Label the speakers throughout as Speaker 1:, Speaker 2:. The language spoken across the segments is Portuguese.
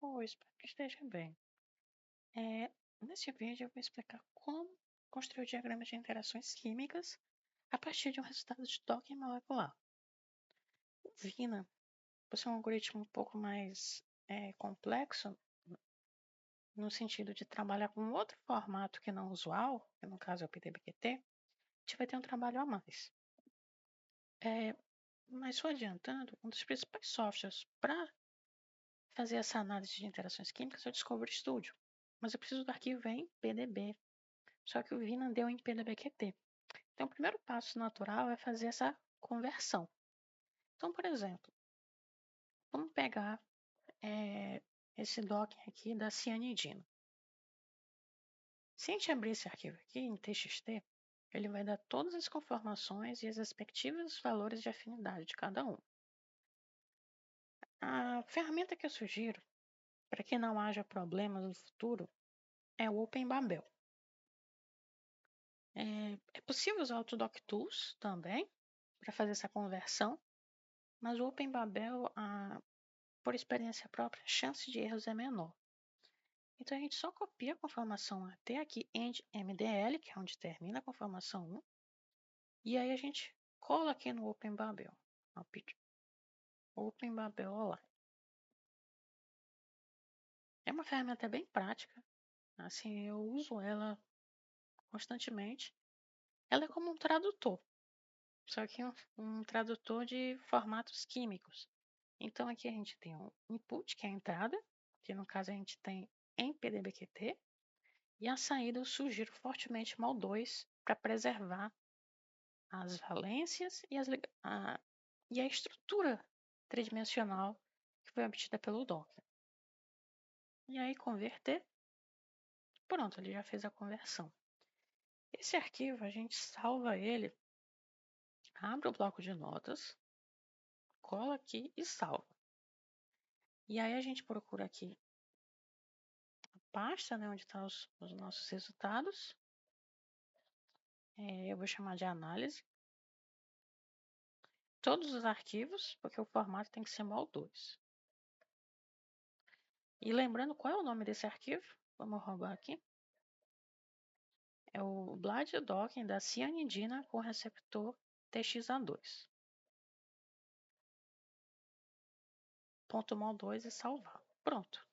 Speaker 1: Oi, espero que esteja bem. É, Neste vídeo eu vou explicar como construir o diagrama de interações químicas a partir de um resultado de toque molecular. O VINA, por ser um algoritmo um pouco mais complexo, no sentido de trabalhar com outro formato que não usual, que no caso é o PDBQT, a gente vai ter um trabalho a mais. Mas só adiantando, um dos principais softwares para fazer essa análise de interações químicas é o Discovery Studio. Mas eu preciso do arquivo em PDB. Só que o VINA deu em PDBQT. Então, o primeiro passo natural é fazer essa conversão. Então, por exemplo, vamos pegar esse docking aqui da cianidina. Se a gente abrir esse arquivo aqui em TXT, ele vai dar todas as conformações e as respectivos valores de afinidade de cada um. A ferramenta que eu sugiro, para que não haja problemas no futuro, é o OpenBabel. É possível usar o ToDocTools também para fazer essa conversão, mas o OpenBabel, por experiência própria, a chance de erros é menor. Então a gente só copia a conformação até aqui end MDL, que é onde termina a conformação 1, e aí a gente cola aqui no OpenBabel. OpenBabel Online. É uma ferramenta bem prática, assim, eu uso ela constantemente. Ela é como um tradutor, só que um tradutor de formatos químicos. Então aqui a gente tem um input, que é a entrada, que no caso a gente tem em PDBQT, e a saída eu sugiro fortemente MAL2 para preservar as valências e a estrutura tridimensional que foi obtida pelo Docker. E aí converter, pronto, ele já fez a conversão. Esse arquivo a gente salva ele, abre o bloco de notas, cola aqui e salva. E aí a gente procura aqui a pasta, né, onde estão os nossos resultados. Eu vou chamar de análise. Todos os arquivos, porque o formato tem que ser MOL2. E lembrando qual é o nome desse arquivo, vamos roubar aqui. É o Blade Docking da cianidina com receptor TXA2. Ponto MOL2 e salvar. Pronto.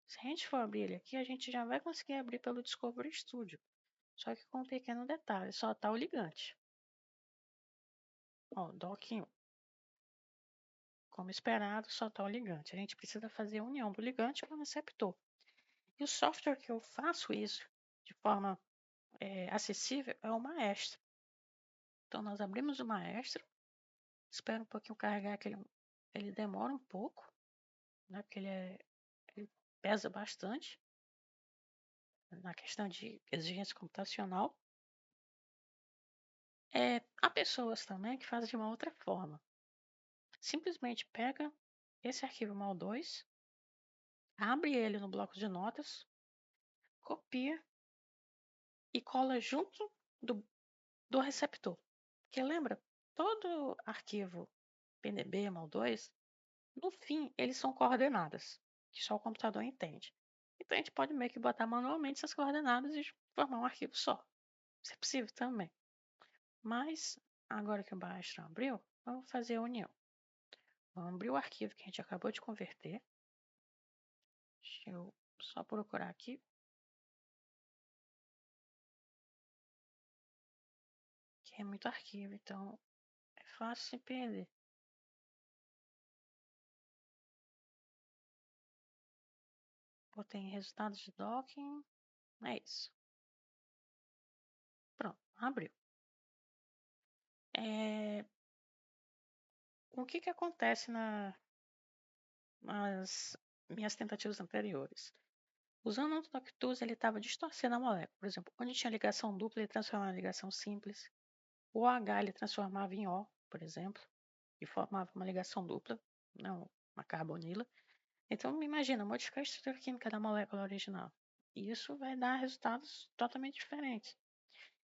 Speaker 1: Se a gente for abrir ele aqui, a gente já vai conseguir abrir pelo Discovery Studio. Só que com um pequeno detalhe, só está o ligante. Ó, Docking 1. Como esperado, só está o ligante. A gente precisa fazer a união do ligante com o receptor. E o software que eu faço isso de forma acessível é o Maestro. Então, nós abrimos o Maestro, espera um pouquinho carregar, que ele demora um pouco, né, porque ele pesa bastante na questão de exigência computacional. Há pessoas também que fazem de uma outra forma. Simplesmente pega esse arquivo MAL2, abre ele no bloco de notas, copia e cola junto do receptor. Porque lembra, todo arquivo PNB, MAL2, no fim, eles são coordenadas, que só o computador entende. Então a gente pode meio que botar manualmente essas coordenadas e formar um arquivo só. Isso é possível também. Mas, agora que o Maestro abriu, vamos fazer a união. Vamos abrir o arquivo que a gente acabou de converter. Deixa eu só procurar aqui. Que é muito arquivo, então é fácil se perder. Botei em resultados de docking. É isso. Pronto, abriu. O que acontece nas minhas tentativas anteriores? Usando o ToDocTools, ele estava distorcendo a molécula. Por exemplo, onde tinha ligação dupla, ele transformava em ligação simples. O H ele transformava em O, por exemplo, e formava uma ligação dupla, não uma carbonila. Então, imagina, modificar a estrutura química da molécula original. E isso vai dar resultados totalmente diferentes.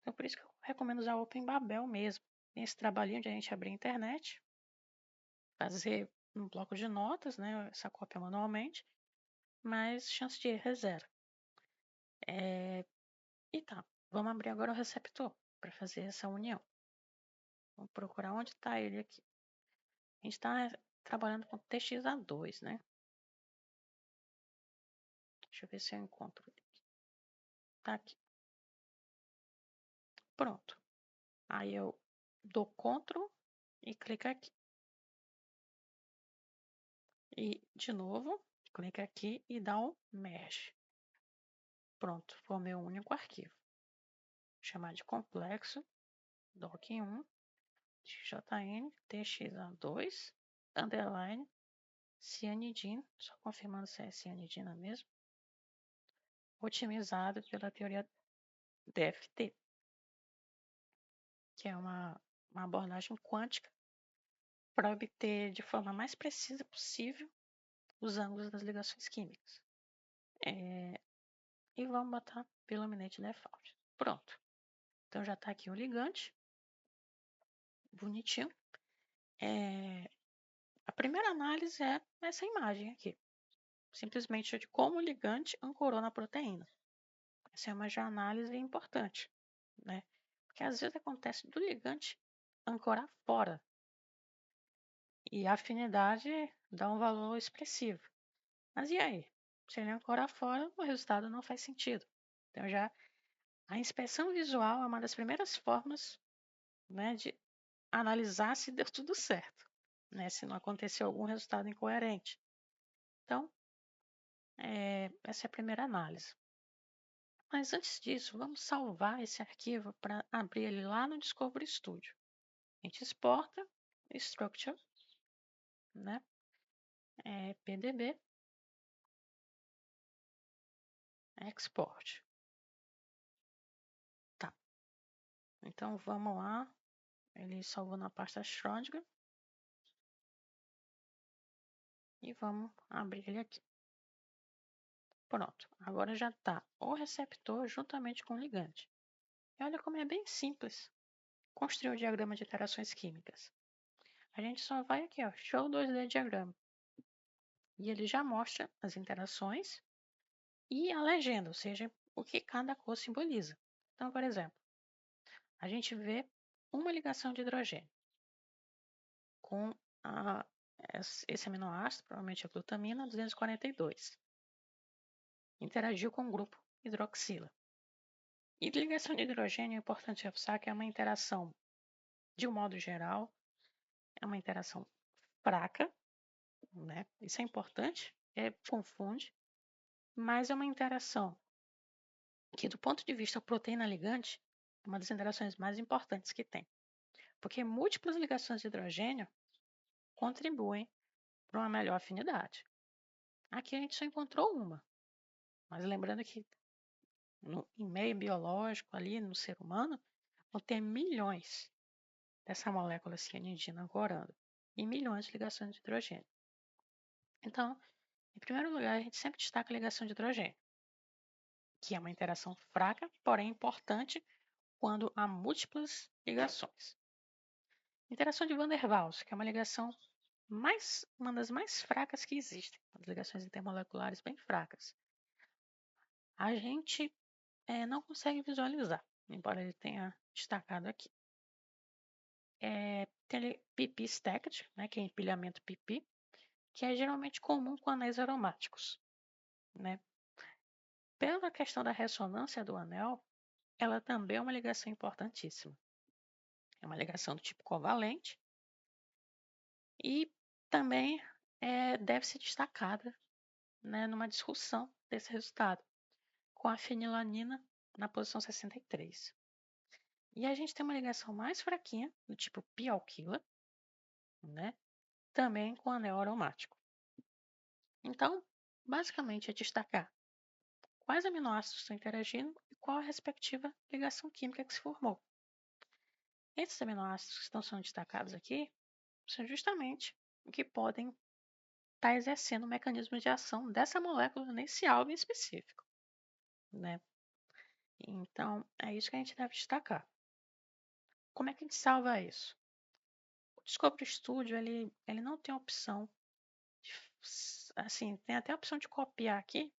Speaker 1: Então, por isso que eu recomendo usar o OpenBabel mesmo. Nesse trabalhinho de a gente abrir a internet, fazer um bloco de notas, né, essa cópia manualmente, mas chance de erro é zero. E tá, vamos abrir agora o receptor para fazer essa união. Vamos procurar onde está ele aqui. A gente está trabalhando com TXA2, né? Deixa eu ver se eu encontro ele. Tá aqui. Pronto. Aí eu dou Ctrl e clico aqui. E, de novo, clica aqui e dá um Merge. Pronto, foi o meu único arquivo. Vou chamar de complexo, doc1, jn, txa2, underline, cianidina, só confirmando se é cianidina mesmo, otimizado pela teoria DFT, que é uma abordagem quântica para obter de forma mais precisa possível os ângulos das ligações químicas. E vamos botar Illuminate Default. Pronto. Então já está aqui o ligante. Bonitinho. A primeira análise é essa imagem aqui. Simplesmente de como o ligante ancorou na proteína. Essa é uma já análise importante, né? Porque às vezes acontece do ligante ancorar fora. E a afinidade dá um valor expressivo. Mas e aí? Se ele ancorar fora, o resultado não faz sentido. Então já a inspeção visual é uma das primeiras formas, né, de analisar se deu tudo certo, né, se não aconteceu algum resultado incoerente. Então, essa é a primeira análise. Mas antes disso, vamos salvar esse arquivo para abrir ele lá no Discovery Studio. A gente exporta Structure, né, PDB, Export. Tá. Então vamos lá. Ele salvou na pasta Schrödinger. E vamos abrir ele aqui. Pronto, agora já está o receptor juntamente com o ligante. E olha como é bem simples construir o diagrama de interações químicas. A gente só vai aqui, ó, Show 2D diagrama. E ele já mostra as interações e a legenda, ou seja, o que cada cor simboliza. Então, por exemplo, a gente vê uma ligação de hidrogênio com esse aminoácido, provavelmente a glutamina 242. Interagiu com o grupo hidroxila. E ligação de hidrogênio é importante reforçar que é uma interação, de um modo geral, é uma interação fraca, né? Isso é importante, confunde, mas é uma interação que, do ponto de vista proteína-ligante, é uma das interações mais importantes que tem. Porque múltiplas ligações de hidrogênio contribuem para uma melhor afinidade. Aqui a gente só encontrou uma, mas lembrando que em meio biológico, ali no ser humano, vão ter milhões dessa molécula cianidina ancorando e milhões de ligações de hidrogênio. Então, em primeiro lugar, a gente sempre destaca a ligação de hidrogênio, que é uma interação fraca, porém importante quando há múltiplas ligações. Interação de Van der Waals, que é uma ligação uma das mais fracas que existem, as ligações intermoleculares bem fracas. A gente não consegue visualizar, embora ele tenha destacado aqui. Tem PP stacked, né, que é empilhamento PP, que é geralmente comum com anéis aromáticos, né? Pela questão da ressonância do anel, ela também é uma ligação importantíssima. É uma ligação do tipo covalente e também deve ser destacada, né, numa discussão desse resultado, com a fenilanina na posição 63. E a gente tem uma ligação mais fraquinha, do tipo pi-alquila, né, também com anel aromático. Então, basicamente é destacar quais aminoácidos estão interagindo e qual a respectiva ligação química que se formou. Esses aminoácidos que estão sendo destacados aqui são justamente o que podem estar exercendo o mecanismo de ação dessa molécula nesse alvo em específico, né? Então, é isso que a gente deve destacar. Como é que a gente salva isso? O Discovery Studio, ele não tem a opção de assim, tem até a opção de copiar aqui,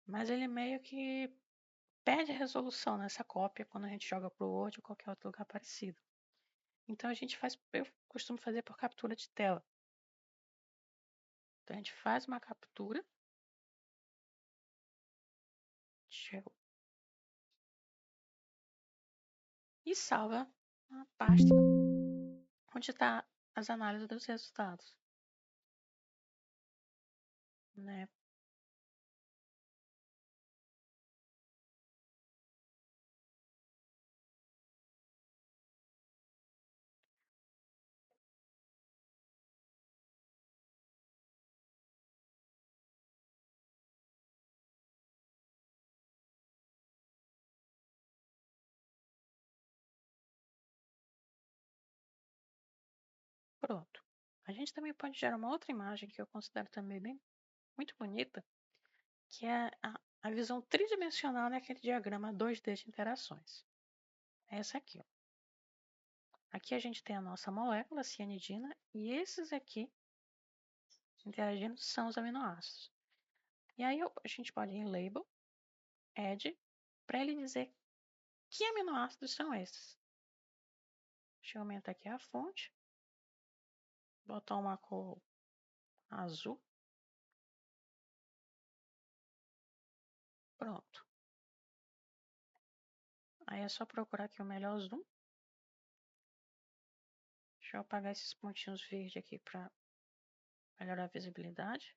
Speaker 1: mas ele meio que perde a resolução nessa cópia quando a gente joga para o Word ou qualquer outro lugar parecido. Então eu costumo fazer por captura de tela. Então a gente faz uma captura, e salva a pasta onde está as análises dos resultados, né? Pronto. A gente também pode gerar uma outra imagem que eu considero também bem muito bonita, que é a visão tridimensional daquele diagrama 2D de interações. É essa aqui, ó. Aqui a gente tem a nossa molécula, a cianidina, e esses aqui interagindo são os aminoácidos. E aí a gente pode ir em Label, Add, para ele dizer que aminoácidos são esses. Deixa eu aumentar aqui a fonte, botar uma cor azul. Pronto. Aí é só procurar aqui o melhor zoom. Deixa eu apagar esses pontinhos verdes aqui para melhorar a visibilidade.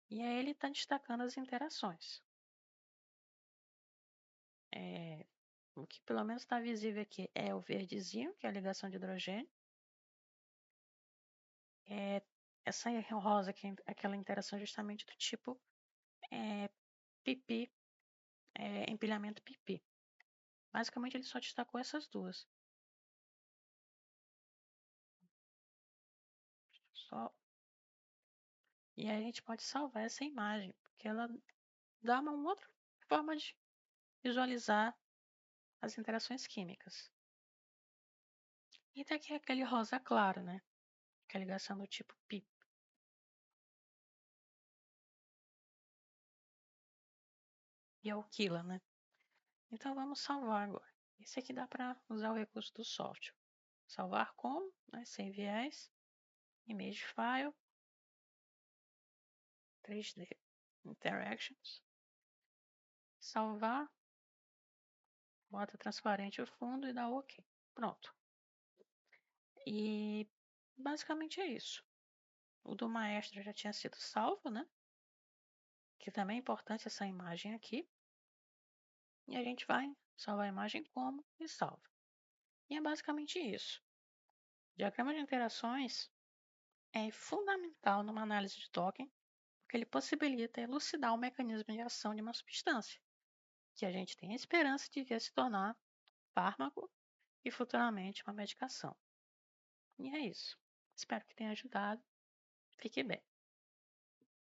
Speaker 1: E aí ele está destacando as interações. O que pelo menos está visível aqui é o verdezinho, que é a ligação de hidrogênio. Essa rosa, que é aquela interação justamente do tipo pipi, empilhamento pipi. Basicamente ele só destacou essas duas. E aí a gente pode salvar essa imagem, porque ela dá uma outra forma de visualizar as interações químicas. E daqui é aquele rosa claro, né? Que é a ligação do tipo pi. E é o Kila, né? Então vamos salvar agora. Esse aqui dá para usar o recurso do software. Salvar como, né? Save as, image file, 3D interactions. Salvar, bota transparente o fundo e dá OK. Pronto. E basicamente é isso. O do maestro já tinha sido salvo, né? Que também é importante essa imagem aqui. E a gente vai salvar a imagem como e salva. E é basicamente isso. O diagrama de interações é fundamental numa análise de token, porque ele possibilita elucidar o mecanismo de ação de uma substância, que a gente tem a esperança de ver se tornar fármaco e futuramente uma medicação. E é isso. Espero que tenha ajudado. Fique bem.